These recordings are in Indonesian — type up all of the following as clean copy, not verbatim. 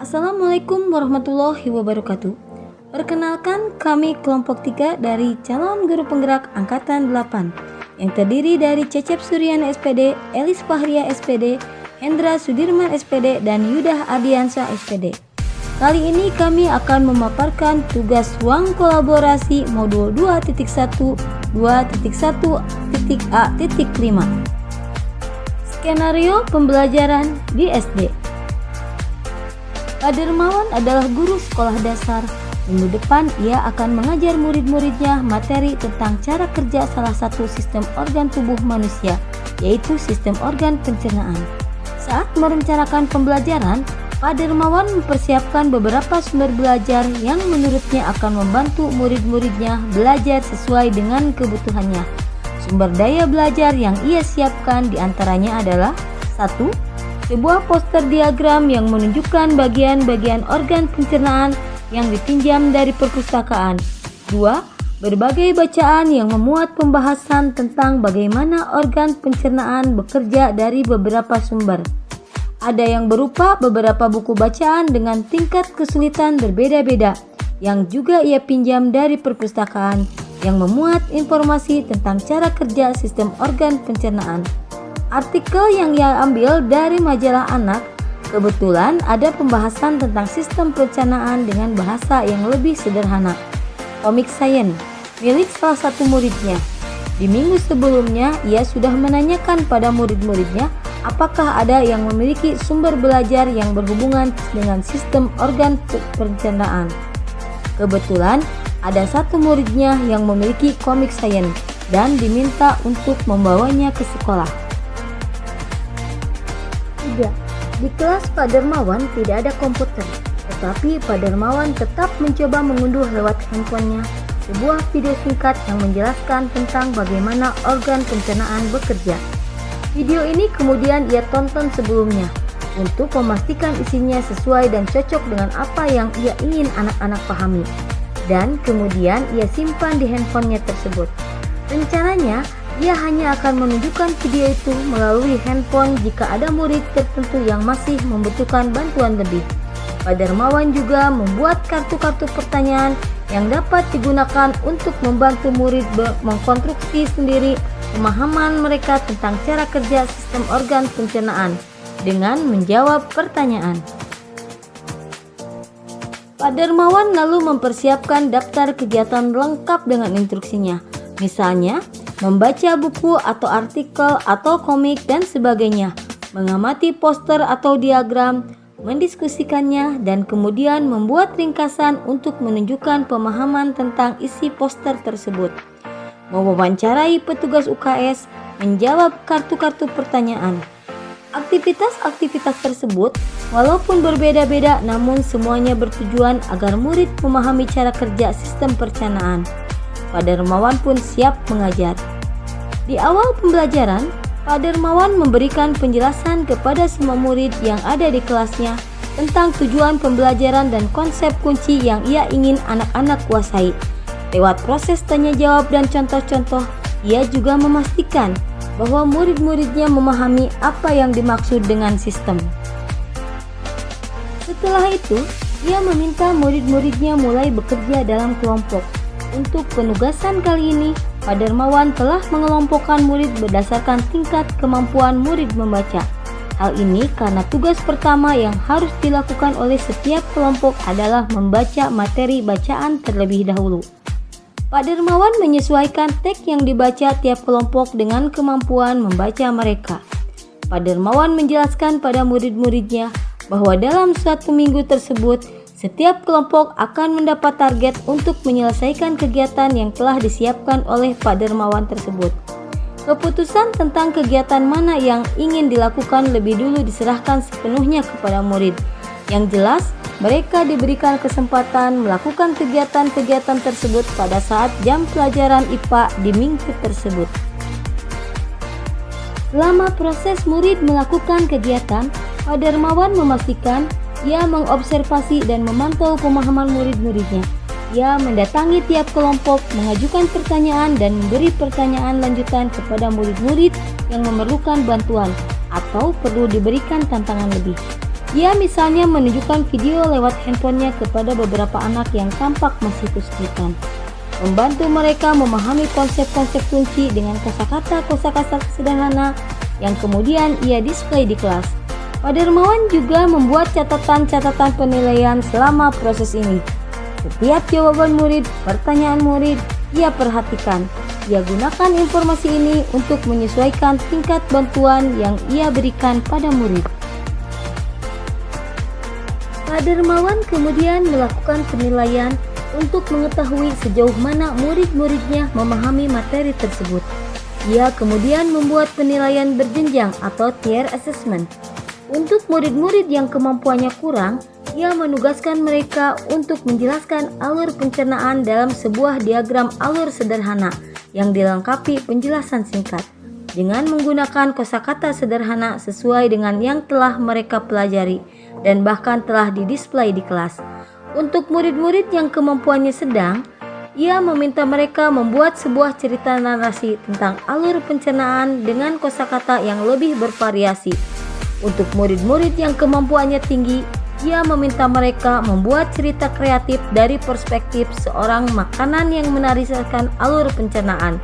Assalamualaikum warahmatullahi wabarakatuh. Perkenalkan, kami kelompok 3 dari calon guru penggerak Angkatan 8 yang terdiri dari Cecep Suryana SPD, Elis Fahria SPD, Hendra Sudirman SPD, dan Yudah Ardiansa SPD. Kali ini kami akan memaparkan tugas ruang kolaborasi modul 2.1 2.1.A.5. Skenario pembelajaran di SD. Pak Dermawan adalah guru sekolah dasar. Minggu depan ia akan mengajar murid-muridnya materi tentang cara kerja salah satu sistem organ tubuh manusia, yaitu sistem organ pencernaan. Saat merencanakan pembelajaran, Pak Dermawan mempersiapkan beberapa sumber belajar yang menurutnya akan membantu murid-muridnya belajar sesuai dengan kebutuhannya. Sumber daya belajar yang ia siapkan diantaranya adalah 1. Sebuah poster diagram yang menunjukkan bagian-bagian organ pencernaan yang dipinjam dari perpustakaan. 2. Berbagai bacaan yang memuat pembahasan tentang bagaimana organ pencernaan bekerja dari beberapa sumber. Ada yang berupa beberapa buku bacaan dengan tingkat kesulitan berbeda-beda yang juga ia pinjam dari perpustakaan yang memuat informasi tentang cara kerja sistem organ pencernaan. Artikel yang ia ambil dari majalah anak, kebetulan ada pembahasan tentang sistem pencernaan dengan bahasa yang lebih sederhana. Komik Science, milik salah satu muridnya. Di minggu sebelumnya, ia sudah menanyakan pada murid-muridnya apakah ada yang memiliki sumber belajar yang berhubungan dengan sistem organ pencernaan. Kebetulan, ada satu muridnya yang memiliki komik Science dan diminta untuk membawanya ke sekolah. 3. Di kelas Pak Dermawan tidak ada komputer, tetapi Pak Dermawan tetap mencoba mengunduh lewat handphonenya sebuah video singkat yang menjelaskan tentang bagaimana organ pencernaan bekerja. Video ini kemudian ia tonton sebelumnya untuk memastikan isinya sesuai dan cocok dengan apa yang ia ingin anak-anak pahami. Dan kemudian ia simpan di handphonenya tersebut. Rencananya, ia hanya akan menunjukkan video itu melalui handphone jika ada murid tertentu yang masih membutuhkan bantuan lebih. Pak Dermawan juga membuat kartu-kartu pertanyaan yang dapat digunakan untuk membantu murid mengkonstruksi sendiri pemahaman mereka tentang cara kerja sistem organ pencernaan dengan menjawab pertanyaan. Pak Dermawan lalu mempersiapkan daftar kegiatan lengkap dengan instruksinya, misalnya membaca buku atau artikel atau komik dan sebagainya, mengamati poster atau diagram, mendiskusikannya, dan kemudian membuat ringkasan untuk menunjukkan pemahaman tentang isi poster tersebut, mewawancarai petugas UKS, menjawab kartu-kartu pertanyaan. Aktivitas-aktivitas tersebut walaupun berbeda-beda namun semuanya bertujuan agar murid memahami cara kerja sistem pencernaan. Pak Dermawan pun siap mengajar. Di awal pembelajaran, Pak Dermawan memberikan penjelasan kepada semua murid yang ada di kelasnya tentang tujuan pembelajaran dan konsep kunci yang ia ingin anak-anak kuasai. Lewat proses tanya jawab dan contoh-contoh, ia juga memastikan bahwa murid-muridnya memahami apa yang dimaksud dengan sistem. Setelah itu, ia meminta murid-muridnya mulai bekerja dalam kelompok. Untuk penugasan kali ini, Pak Dermawan telah mengelompokkan murid berdasarkan tingkat kemampuan murid membaca. Hal ini karena tugas pertama yang harus dilakukan oleh setiap kelompok adalah membaca materi bacaan terlebih dahulu. Pak Dermawan menyesuaikan teks yang dibaca tiap kelompok dengan kemampuan membaca mereka. Pak Dermawan menjelaskan pada murid-muridnya bahwa dalam suatu minggu tersebut, setiap kelompok akan mendapat target untuk menyelesaikan kegiatan yang telah disiapkan oleh Pak Dermawan tersebut. Keputusan tentang kegiatan mana yang ingin dilakukan lebih dulu diserahkan sepenuhnya kepada murid. Yang jelas, mereka diberikan kesempatan melakukan kegiatan-kegiatan tersebut pada saat jam pelajaran IPA di minggu tersebut. Selama proses murid melakukan kegiatan, Pak Dermawan memastikan ia mengobservasi dan memantau pemahaman murid-muridnya. Ia mendatangi tiap kelompok, mengajukan pertanyaan dan memberi pertanyaan lanjutan kepada murid-murid yang memerlukan bantuan atau perlu diberikan tantangan lebih. Ia misalnya menunjukkan video lewat handphonenya kepada beberapa anak yang tampak masih kesulitan, membantu mereka memahami konsep-konsep kunci dengan kosakata sederhana yang kemudian ia display di kelas. Pak Dermawan juga membuat catatan-catatan penilaian selama proses ini. Setiap jawaban murid, pertanyaan murid, ia perhatikan. Ia gunakan informasi ini untuk menyesuaikan tingkat bantuan yang ia berikan pada murid. Pak Dermawan kemudian melakukan penilaian untuk mengetahui sejauh mana murid-muridnya memahami materi tersebut. Ia kemudian membuat penilaian berjenjang atau tier assessment. Untuk murid-murid yang kemampuannya kurang, ia menugaskan mereka untuk menjelaskan alur pencernaan dalam sebuah diagram alur sederhana yang dilengkapi penjelasan singkat dengan menggunakan kosakata sederhana sesuai dengan yang telah mereka pelajari dan bahkan telah didisplay di kelas. Untuk murid-murid yang kemampuannya sedang, ia meminta mereka membuat sebuah cerita narasi tentang alur pencernaan dengan kosakata yang lebih bervariasi. Untuk murid-murid yang kemampuannya tinggi, ia meminta mereka membuat cerita kreatif dari perspektif seorang makanan yang menarasikan alur pencernaan.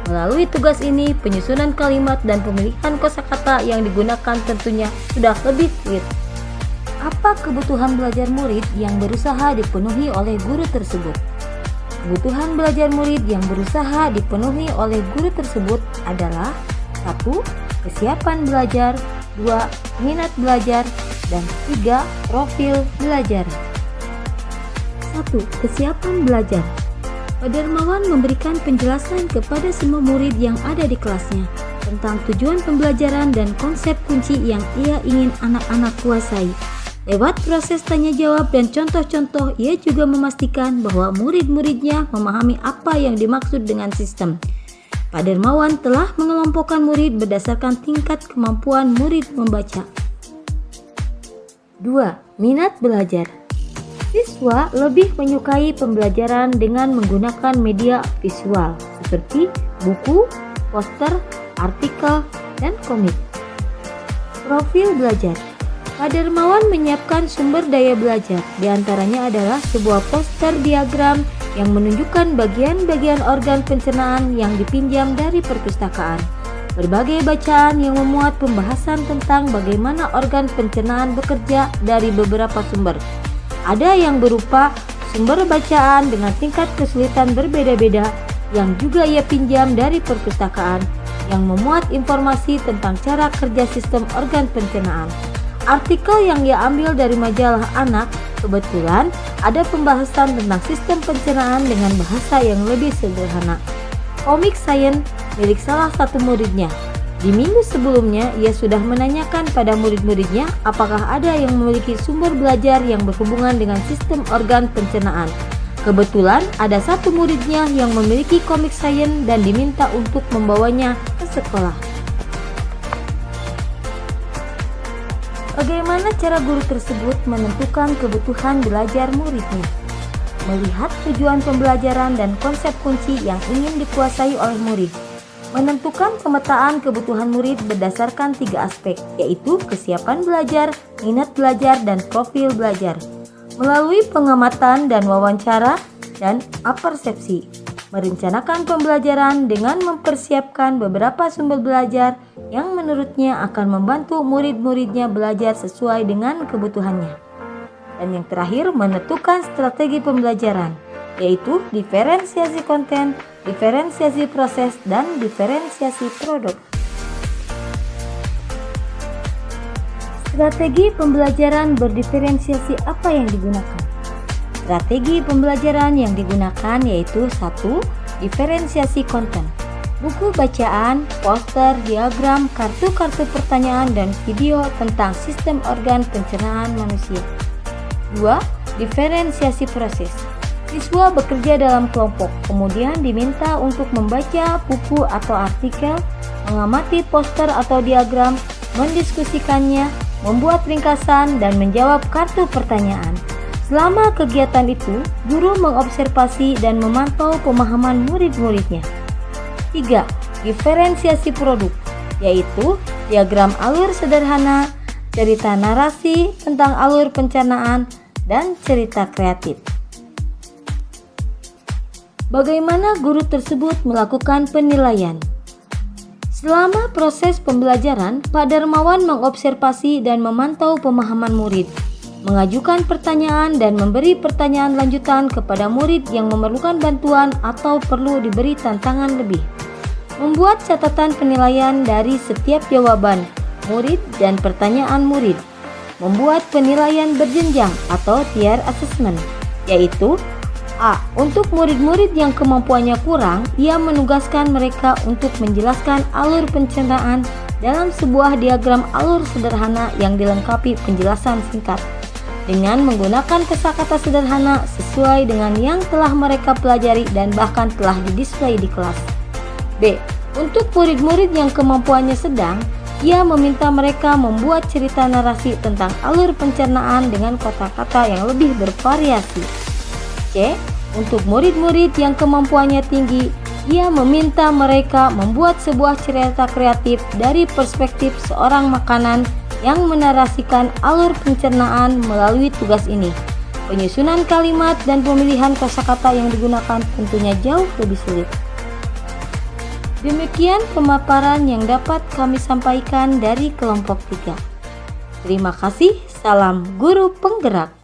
Melalui tugas ini, penyusunan kalimat dan pemilihan kosakata yang digunakan tentunya sudah lebih fluid. Apa kebutuhan belajar murid yang berusaha dipenuhi oleh guru tersebut? Kebutuhan belajar murid yang berusaha dipenuhi oleh guru tersebut adalah 1. Kesiapan belajar, 2. Minat belajar, dan 3. Profil belajar. 1. Kesiapan belajar. Pak Dermawan memberikan penjelasan kepada semua murid yang ada di kelasnya tentang tujuan pembelajaran dan konsep kunci yang ia ingin anak-anak kuasai. Lewat proses tanya jawab dan contoh-contoh, ia juga memastikan bahwa murid-muridnya memahami apa yang dimaksud dengan sistem. Pak Dermawan telah mengelompokkan murid berdasarkan tingkat kemampuan murid membaca. 2. Minat belajar. Siswa lebih menyukai pembelajaran dengan menggunakan media visual seperti buku, poster, artikel, dan komik. Profil belajar. Pak Dermawan menyiapkan sumber daya belajar, diantaranya adalah sebuah poster diagram yang menunjukkan bagian-bagian organ pencernaan yang dipinjam dari perpustakaan. Berbagai bacaan yang memuat pembahasan tentang bagaimana organ pencernaan bekerja dari beberapa sumber. Ada yang berupa sumber bacaan dengan tingkat kesulitan berbeda-beda yang juga ia pinjam dari perpustakaan yang memuat informasi tentang cara kerja sistem organ pencernaan. Artikel yang ia ambil dari majalah anak, kebetulan ada pembahasan tentang sistem pencernaan dengan bahasa yang lebih sederhana. Komik Science milik salah satu muridnya. Di minggu sebelumnya, ia sudah menanyakan pada murid-muridnya apakah ada yang memiliki sumber belajar yang berhubungan dengan sistem organ pencernaan. Kebetulan ada satu muridnya yang memiliki komik Science dan diminta untuk membawanya ke sekolah. Bagaimana cara guru tersebut menentukan kebutuhan belajar muridnya? Melihat tujuan pembelajaran dan konsep kunci yang ingin dikuasai oleh murid. Menentukan pemetaan kebutuhan murid berdasarkan 3 aspek, yaitu kesiapan belajar, minat belajar, dan profil belajar. Melalui pengamatan dan wawancara dan apersepsi. Merencanakan pembelajaran dengan mempersiapkan beberapa sumber belajar yang menurutnya akan membantu murid-muridnya belajar sesuai dengan kebutuhannya. Dan yang terakhir, menentukan strategi pembelajaran, yaitu diferensiasi konten, diferensiasi proses, dan diferensiasi produk. Strategi pembelajaran berdiferensiasi apa yang digunakan? Strategi pembelajaran yang digunakan yaitu 1. Diferensiasi konten. Buku bacaan, poster, diagram, kartu-kartu pertanyaan, dan video tentang sistem organ pencernaan manusia. 2. Diferensiasi proses. Siswa bekerja dalam kelompok, kemudian diminta untuk membaca buku atau artikel, mengamati poster atau diagram, mendiskusikannya, membuat ringkasan, dan menjawab kartu pertanyaan. Selama kegiatan itu, guru mengobservasi dan memantau pemahaman murid-muridnya. 3. Diferensiasi produk, yaitu diagram alur sederhana, cerita narasi tentang alur pencernaan, dan cerita kreatif. Bagaimana guru tersebut melakukan penilaian? Selama proses pembelajaran, Pak Darmawan mengobservasi dan memantau pemahaman murid, mengajukan pertanyaan dan memberi pertanyaan lanjutan kepada murid yang memerlukan bantuan atau perlu diberi tantangan lebih. Membuat catatan penilaian dari setiap jawaban murid dan pertanyaan murid. Membuat penilaian berjenjang atau tier assessment, yaitu A. Untuk murid-murid yang kemampuannya kurang, ia menugaskan mereka untuk menjelaskan alur pencernaan dalam sebuah diagram alur sederhana yang dilengkapi penjelasan singkat dengan menggunakan kosakata sederhana sesuai dengan yang telah mereka pelajari dan bahkan telah didisplay di kelas. B. Untuk murid-murid yang kemampuannya sedang, ia meminta mereka membuat cerita narasi tentang alur pencernaan dengan kata-kata yang lebih bervariasi. C. Untuk murid-murid yang kemampuannya tinggi, ia meminta mereka membuat sebuah cerita kreatif dari perspektif seorang makanan yang menarasikan alur pencernaan melalui tugas ini. Penyusunan kalimat dan pemilihan kosakata yang digunakan tentunya jauh lebih sulit. Demikian pemaparan yang dapat kami sampaikan dari kelompok 3. Terima kasih, salam guru penggerak.